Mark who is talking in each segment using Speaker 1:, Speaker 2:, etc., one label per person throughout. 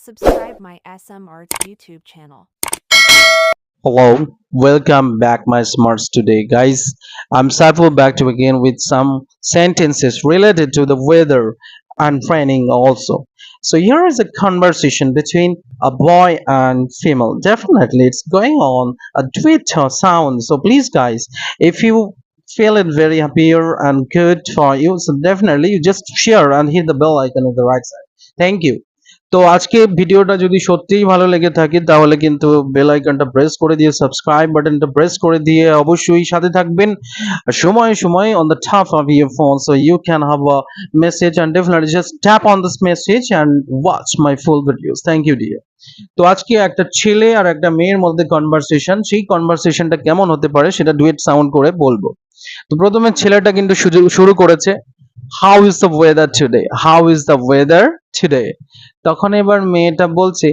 Speaker 1: Subscribe my SM Arts YouTube channel.
Speaker 2: Hello, welcome back my smarts today guys. I'm Saiful back to again with some sentences related to the weather and training also. So here is a conversation between a boy and female. Definitely it's going on a tweet or sound. So please guys, if you feel it very happier and good for you, so definitely you just share and hit the bell icon on the right side. Thank you. তো আজকে ভিডিওটা যদি সত্যিই ভালো লেগে থাকে তাহলে কিন্তু বেল আইকনটা প্রেস করে দিয়ে সাবস্ক্রাইব বাটনটা প্রেস করে দিয়ে অবশ্যই সাথে থাকবেন সময় সময় on the top of your phone so you can have a message and definitely just tap on this message and watch my full videos. Thank you dear. তো আজকে একটা ছেলে আর একটা মেয়ের মধ্যে কনভারসেশন, সেই কনভারসেশনটা কেমন হতে পারে সেটা ডুয়েট সাউন্ড করে বলবো। তো প্রথমে ছেলেটা কিন্তু শুরু করেছে, how is the weather today, how is the weather today. তখন এবার মেয়েটা বলছে,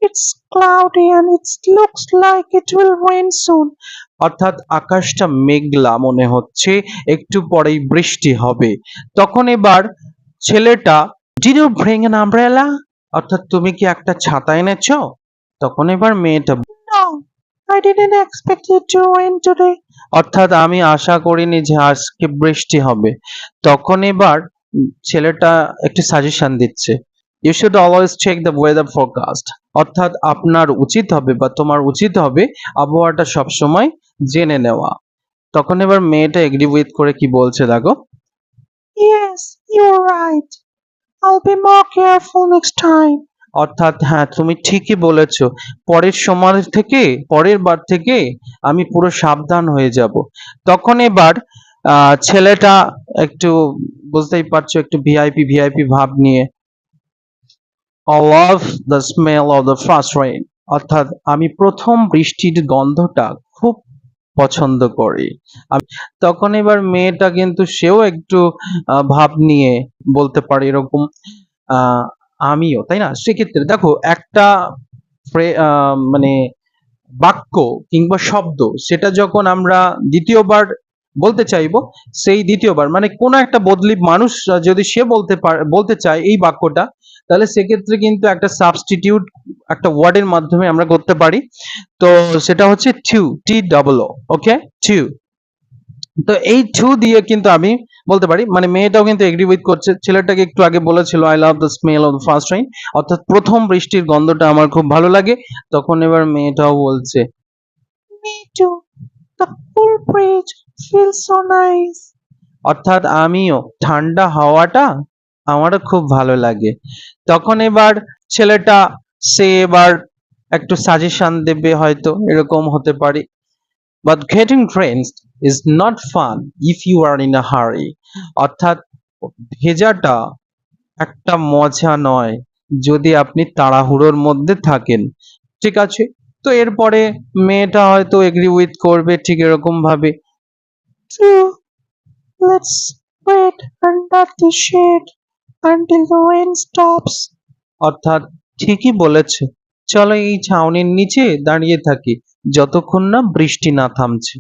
Speaker 2: it's cloudy and it looks like it will rain soon. অর্থাৎ আকাশটা মেঘলা মনে হচ্ছে, একটু পরেই বৃষ্টি হবে। তখন এবার ছেলেটা, did you bring an umbrella, অর্থাৎ তুমি কি একটা ছাতা এনেছো? তখন এবার মেয়েটা, no I didn't expect it to rain today. অর্থাৎ আমি আশা করিনি যে আজকে বৃষ্টি হবে। তখন এবার ছেলেটা একটি সাজেশন দিচ্ছে, you should always check the weather forecast. অর্থাৎ আপনার উচিত হবে বা তোমার উচিত হবে আবহাওয়াটা সবসময় জেনে নেওয়া। তখন এবার মেয়েটা এগ্রি উইথ করে কি বলছে দেখো, yes you are right, I'll be more careful next time. অর্থাৎ হ্যাঁ তুমি ঠিকই বলেছো, পরের বার থেকে আমি পুরো সাবধান হয়ে যাব। তখন এবার ছেলেটা একটু, বুঝতেই পারছো, একটু ভিআইপি ভাব নিয়ে, I love the smell of the first rain. অর্থাৎ আমি প্রথম বৃষ্টির গন্ধটা খুব পছন্দ করি। তখন এবার মেয়েটা কিন্তু সেও একটু ভাব নিয়ে বলতে পারে এরকম, আমিও, তাই না? সেক্ষেত্রে দেখো একটা মানে বাক্য কিংবা শব্দ, সেটা যখন আমরা দ্বিতীয়বার বলতে চাইবো, সেই দ্বিতীয়বার মানে কোনো একটা বদলি মানুষ যদি সে বলতে চায় এই বাক্যটা, তাহলে সেক্ষেত্রে কিন্তু একটা সাবস্টিটিউট একটা ওয়ার্ডের মাধ্যমে আমরা করতে পারি। তো সেটা হচ্ছে টু, TOO, ওকে, টু। তো এই টু দিয়ে কিন্তু আমি বলতে পারি, মানে মেয়েটাও কিন্তু এগ্রি উইথ করছে। ছেলেটাকে একটু আগে বলেছিল I love the smell of the first rain, অর্থাৎ প্রথম বৃষ্টির গন্ধটা আমার খুব ভালো লাগে। তখন এবার মেয়েটাও বলছে, me two, the cool bridge feels so nice. অর্থাৎ আমিও, ঠান্ডা হাওয়াটা আমারও খুব ভালো লাগে। তখন এবার ছেলেটা, সে এবার একটু সাজেশন দেবে, হয়তো এরকম হতে পারে, but getting drenched is not fun if you are in a hurry. অর্থাৎ ভেজাটা একটা মজা নয় যদি আপনি তাড়াহুড়োর মধ্যে থাকেন। ঠিক আছে, তো এরপরে মেয়েটা হয়তো এগ্রি উইথ করবে ঠিক এরকম ভাবে, True, let's wait under the shade until the rain stops. অর্থাৎ ঠিকই বলেছে, চলো এই ছাউনির নিচে দাঁড়িয়ে থাকি যতক্ষণ না বৃষ্টি না থামছে।